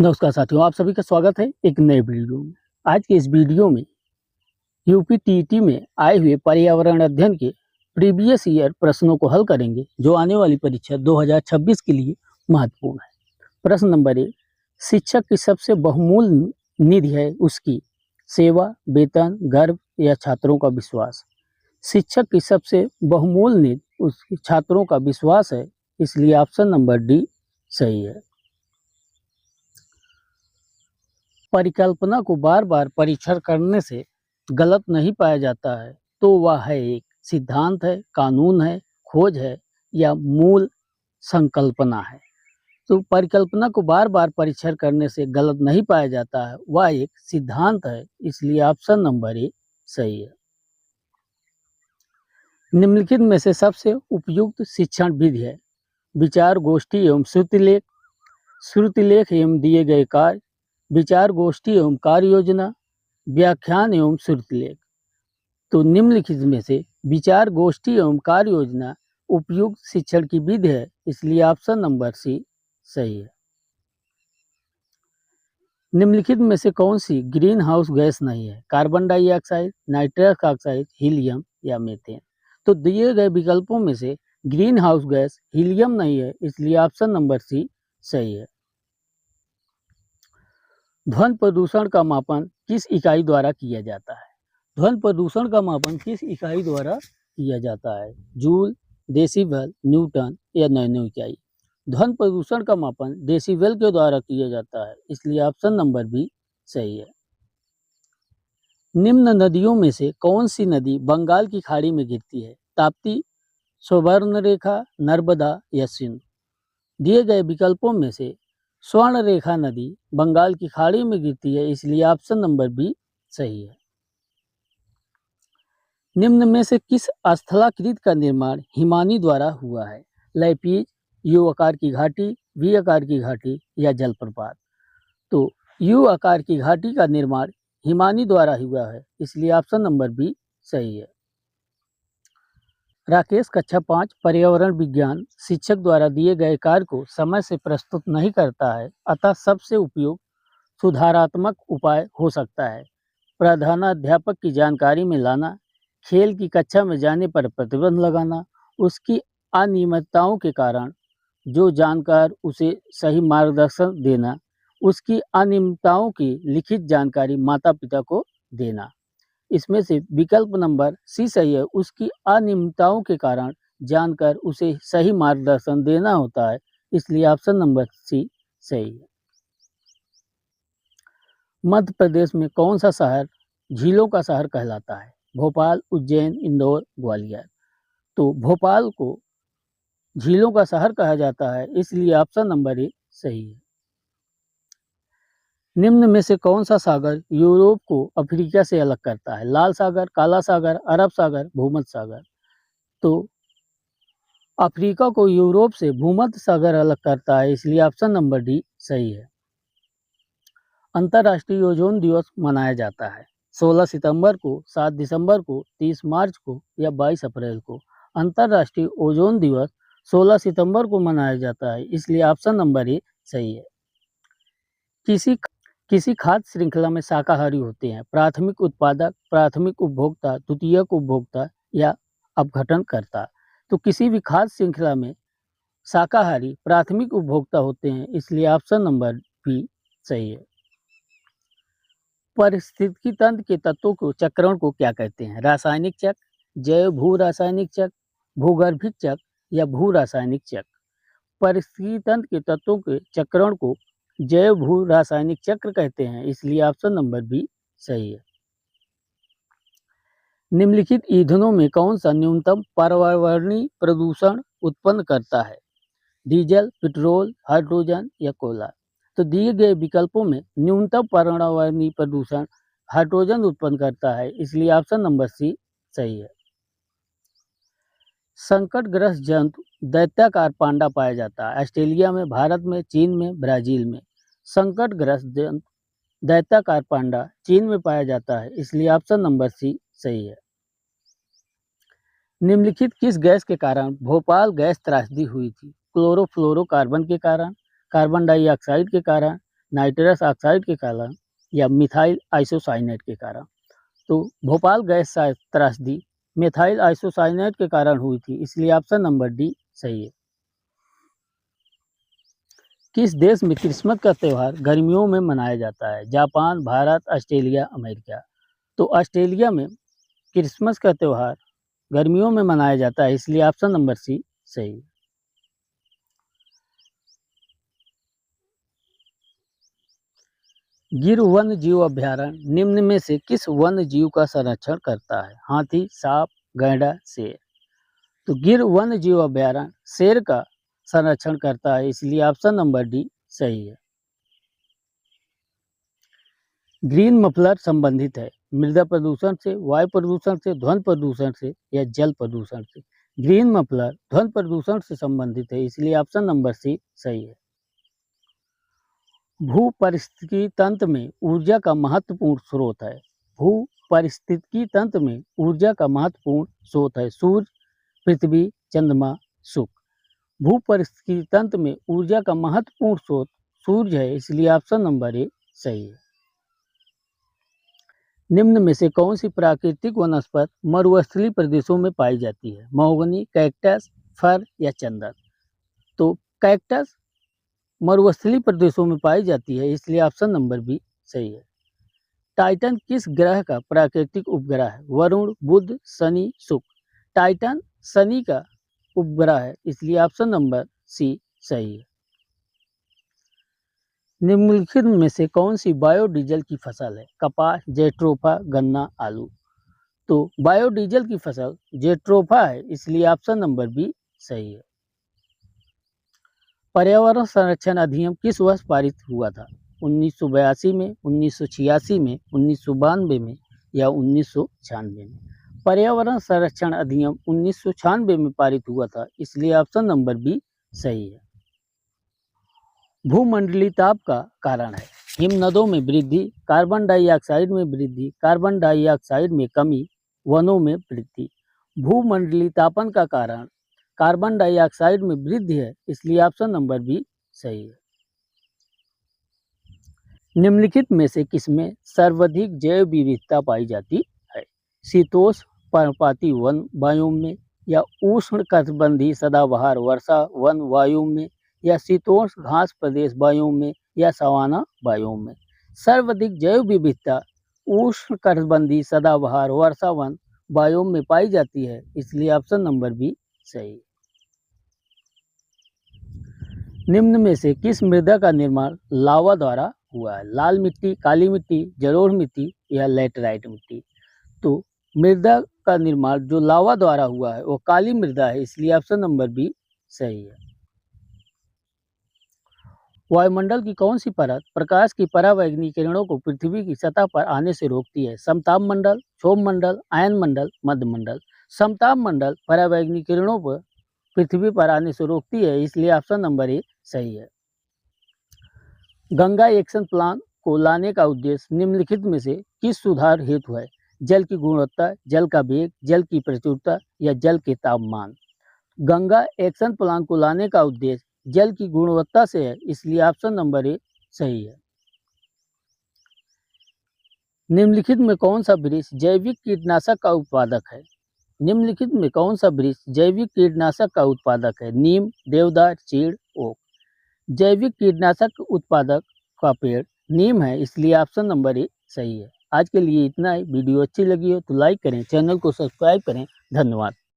नमस्कार साथियों, आप सभी का स्वागत है एक नए वीडियो में। आज के इस वीडियो में यूपी टीईटी में आए हुए पर्यावरण अध्ययन के प्रीवियस ईयर प्रश्नों को हल करेंगे, जो आने वाली परीक्षा 2026 के लिए महत्वपूर्ण है। प्रश्न नंबर 1, शिक्षक की सबसे बहुमूल्य निधि है उसकी सेवा, वेतन, गर्व या छात्रों का विश्वास। शिक्षक की सबसे बहुमूल्य निधि उसके छात्रों का विश्वास है, इसलिए ऑप्शन नंबर डी सही है। परिकल्पना को बार बार परीक्षण करने से गलत नहीं पाया जाता है, तो वह है एक सिद्धांत है, कानून है, खोज है या मूल संकल्पना है। तो परिकल्पना को बार बार परीक्षण करने से गलत नहीं पाया जाता है, वह एक सिद्धांत है, इसलिए ऑप्शन नंबर ए सही है। निम्नलिखित में से सबसे उपयुक्त शिक्षण विधि है विचार गोष्ठी एवं श्रुतिलेख एवं दिए गए कार्य, विचार गोष्ठी एवं कार्य योजना, व्याख्यान एवं श्रुतिलेख। तो निम्नलिखित में से विचार गोष्ठी एवं कार्य योजना उपयुक्त शिक्षण की विधि है, इसलिए ऑप्शन नंबर सी सही है। निम्नलिखित में से कौन सी ग्रीन हाउस गैस नहीं है? Carbon dioxide, nitrous oxide, helium या मीथेन। तो दिए गए विकल्पों में से ग्रीन हाउस गैस हीलियम नहीं है, इसलिए ऑप्शन नंबर सी सही है। ध्वनि प्रदूषण का मापन किस इकाई द्वारा किया जाता है? ध्वनि प्रदूषण का मापन किस इकाई द्वारा किया जाता है? जूल, डेसिबल, न्यूटन या नैनो इकाई। ध्वनि प्रदूषण का मापन डेसिबल के द्वारा किया जाता है, इसलिए ऑप्शन नंबर बी सही है। निम्न नदियों में से कौन सी नदी बंगाल की खाड़ी में गिरती है? ताप्ती, सुवर्णरेखा, नर्मदा या सिंधु। दिए गए विकल्पों में से स्वर्णरेखा नदी बंगाल की खाड़ी में गिरती है, इसलिए ऑप्शन नंबर बी सही है। निम्न में से किस स्थलाकृति का निर्माण हिमानी द्वारा हुआ है? लैपीज, यू आकार की घाटी, वी आकार की घाटी या जलप्रपात। तो यू आकार की घाटी का निर्माण हिमानी द्वारा हुआ है, इसलिए ऑप्शन नंबर बी सही है। राकेश कक्षा 5 पर्यावरण विज्ञान शिक्षक द्वारा दिए गए कार्य को समय से प्रस्तुत नहीं करता है, अतः सबसे उपयुक्त सुधारात्मक उपाय हो सकता है प्रधानाध्यापक की जानकारी में लाना, खेल की कक्षा में जाने पर प्रतिबंध लगाना, उसकी अनियमितताओं के कारण जो जानकार उसे सही मार्गदर्शन देना, उसकी अनियमितताओं की लिखित जानकारी माता पिता को देना। इसमें से विकल्प नंबर सी सही है, उसकी अनियमितताओं के कारण जानकर उसे सही मार्गदर्शन देना होता है, इसलिए ऑप्शन नंबर सी सही है। मध्य प्रदेश में कौन सा शहर झीलों का शहर कहलाता है? भोपाल, उज्जैन, इंदौर, ग्वालियर। तो भोपाल को झीलों का शहर कहा जाता है, इसलिए ऑप्शन नंबर ए सही है। निम्न में से कौन सा सागर यूरोप को अफ्रीका से अलग करता है? लाल सागर, काला सागर, अरब सागर, भूमध्य सागर। तो अफ्रीका को यूरोप से भूमध्य सागर अलग करता है, इसलिए ऑप्शन नंबर डी सही है। अंतर्राष्ट्रीय ओजोन दिवस मनाया जाता है 16 सितंबर को, 7 दिसंबर को, 30 मार्च को या 22 अप्रैल को। अंतर्राष्ट्रीय ओजोन दिवस 16 सितंबर को मनाया जाता है, इसलिए ऑप्शन नंबर ए सही है। किसी खाद्य श्रृंखला में शाकाहारी होते हैं प्राथमिक उत्पादक, प्राथमिक उपभोक्ता, द्वितीयक उपभोक्ता या अपघटनकर्ता। तो किसी भी खाद्य श्रृंखला में शाकाहारी प्राथमिक उपभोक्ता होते हैं, इसलिए ऑप्शन नंबर बी सही है। पारिस्थितिकी तंत्र के तत्वों को चक्रण को क्या कहते हैं? रासायनिक चक्र, जैव भू रासायनिक चक्र, भूगर्भिक चक्र या भू रासायनिक चक्र। पारिस्थितिकी तंत्र के तत्वों के चक्रण को जैव भू रासायनिक चक्र कहते हैं, इसलिए ऑप्शन नंबर बी सही है। निम्नलिखित ईंधनों में कौन सा न्यूनतम पर्यावरणीय प्रदूषण उत्पन्न करता है? डीजल, पेट्रोल, हाइड्रोजन या कोयला। तो दिए गए विकल्पों में न्यूनतम पर्यावरणीय प्रदूषण हाइड्रोजन उत्पन्न करता है, इसलिए ऑप्शन नंबर सी सही है। संकटग्रस्त जंतु दैत्याकार पांडा पाया जाता है ऑस्ट्रेलिया में, भारत में, चीन में, ब्राजील में। संकटग्रस्त जंतु दैत्याकार पांडा चीन में पाया जाता है, इसलिए ऑप्शन नंबर सी सही है। निम्नलिखित किस गैस के कारण भोपाल गैस त्रासदी हुई थी? क्लोरोफ्लोरोकार्बन के कारण, कार्बन डाइऑक्साइड के कारण, नाइट्रस ऑक्साइड के कारण या मिथाइल आइसोसाइनेट के कारण। तो भोपाल गैस त्रासदी मिथाइल आइसोसाइनेट के कारण हुई थी, इसलिए ऑप्शन नंबर डी सही है। किस देश में क्रिसमस का त्यौहार गर्मियों में मनाया जाता है? Japan, Bharat, Australia, America. तो ऑस्ट्रेलिया में क्रिसमस का त्यौहार गर्मियों में मनाया जाता है, इसलिए ऑप्शन नंबर सी सही है। गिर वन्य जीव अभ्यारण्य निम्न में से किस वन्य जीव का संरक्षण करता है? हाथी, सांप, गैंडा, शेर। तो गिर वन्य जीव अभ्यारण्य शेर का संरक्षण करता है, इसलिए ऑप्शन नंबर डी सही है। ग्रीन मफलर संबंधित है मृदा प्रदूषण से, वायु प्रदूषण से, ध्वनि प्रदूषण से या जल प्रदूषण से? ग्रीन मफलर ध्वनि प्रदूषण से संबंधित है, इसलिए ऑप्शन नंबर सी सही है। भू परिस्थितिकी तंत्र में ऊर्जा का महत्वपूर्ण स्रोत है। भू परिस्थितिकी तंत्र में ऊर्जा का महत्वपूर्ण स्रोत है सूर्य, पृथ्वी, चंद्रमा, शुक्र। भू परिस्थितिकी तंत्र में ऊर्जा का महत्वपूर्ण स्रोत सूर्य है, इसलिए ऑप्शन नंबर ए सही है। निम्न में से कौन सी प्राकृतिक वनस्पति मरुस्थलीय प्रदेशों में पाई जाती है? महोगनी, कैक्टस, फर या चंदन? तो कैक्टस मरुस्थलीय प्रदेशों में पाई जाती है, इसलिए ऑप्शन नंबर बी सही है। टाइटन किस ग्रह का प्राकृतिक उपग्रह है? वरुण, बुध, शनि, शुक्र। टाइटन शनि का उपग्रह है, इसलिए ऑप्शन नंबर सी सही है। निम्नलिखित में से कौन सी बायोडीजल की फसल है? कपास, जेट्रोफा, गन्ना, आलू। तो बायोडीजल की फसल जेट्रोफा है, इसलिए ऑप्शन नंबर बी सही है। पर्यावरण संरक्षण अधिनियम किस वर्ष पारित हुआ था? 1982 में, 1986 में, 1992 में या 1996 में? पर्यावरण संरक्षण अधिनियम 1996 में पारित हुआ था, इसलिए ऑप्शन नंबर बी सही है। भूमंडलीय ताप का कारण है हिमनदों में वृद्धि, कार्बन डाइऑक्साइड में वृद्धि, कार्बन डाइऑक्साइड में कमी, वनों में वृद्धि। भूमंडलीय तापन का कारण कार्बन डाइऑक्साइड में वृद्धि है, इसलिए ऑप्शन नंबर बी सही है। निम्नलिखित में से किसमें सर्वाधिक जैव विविधता पाई जाती है? शीतोष्ण पर्णपाती वन बायोम में या उष्ण कटिबंधीय सदाबहार वर्षा वन बायोम में या शीतोष्ण घास प्रदेश बायोम में या सवाना बायोम में? सर्वाधिक जैव विविधता उष्ण कटिबंधीय सदाबहार वर्षा वन बायोम में पाई जाती है, इसलिए ऑप्शन नंबर बी सही। निम्न में से किस मृदा का निर्माण लावा द्वारा हुआ है? लाल मिट्टी, काली मिट्टी, जलोढ़ मिट्टी या लैटेराइट मिट्टी? तो मृदा का निर्माण जो लावा द्वारा हुआ है वो काली मृदा है, इसलिए ऑप्शन नंबर बी सही है। वायुमंडल की कौन सी परत प्रकाश की परावैंगनी किरणों को पृथ्वी की सतह पर आने से रोकती है? समताप मंडल, क्षोभ मंडल, आयन मंडल, मध्य मंडल? समताप मंडल परावैंगनी किरणों पर पृथ्वी पर आने से रोकती है, इसलिए ऑप्शन नंबर ए सही है। गंगा एक्शन प्लान को लाने का उद्देश्य निम्नलिखित में से किस सुधार हेतु है? जल की गुणवत्ता, जल का वेग, जल की प्रचुरता या जल के तापमान? गंगा एक्शन प्लान को लाने का उद्देश्य जल की गुणवत्ता से है, इसलिए ऑप्शन नंबर ए सही है। निम्नलिखित में कौन सा वृक्ष जैविक कीटनाशक का उत्पादक है? निम्नलिखित में कौन सा वृक्ष जैविक कीटनाशक का उत्पादक है? नीम, देवदार, चीड़, ओक? जैविक कीटनाशक उत्पादक का पेड़ नीम है, इसलिए ऑप्शन नंबर ए सही है। आज के लिए इतना ही। वीडियो अच्छी लगी हो तो लाइक करें, चैनल को सब्सक्राइब करें। धन्यवाद।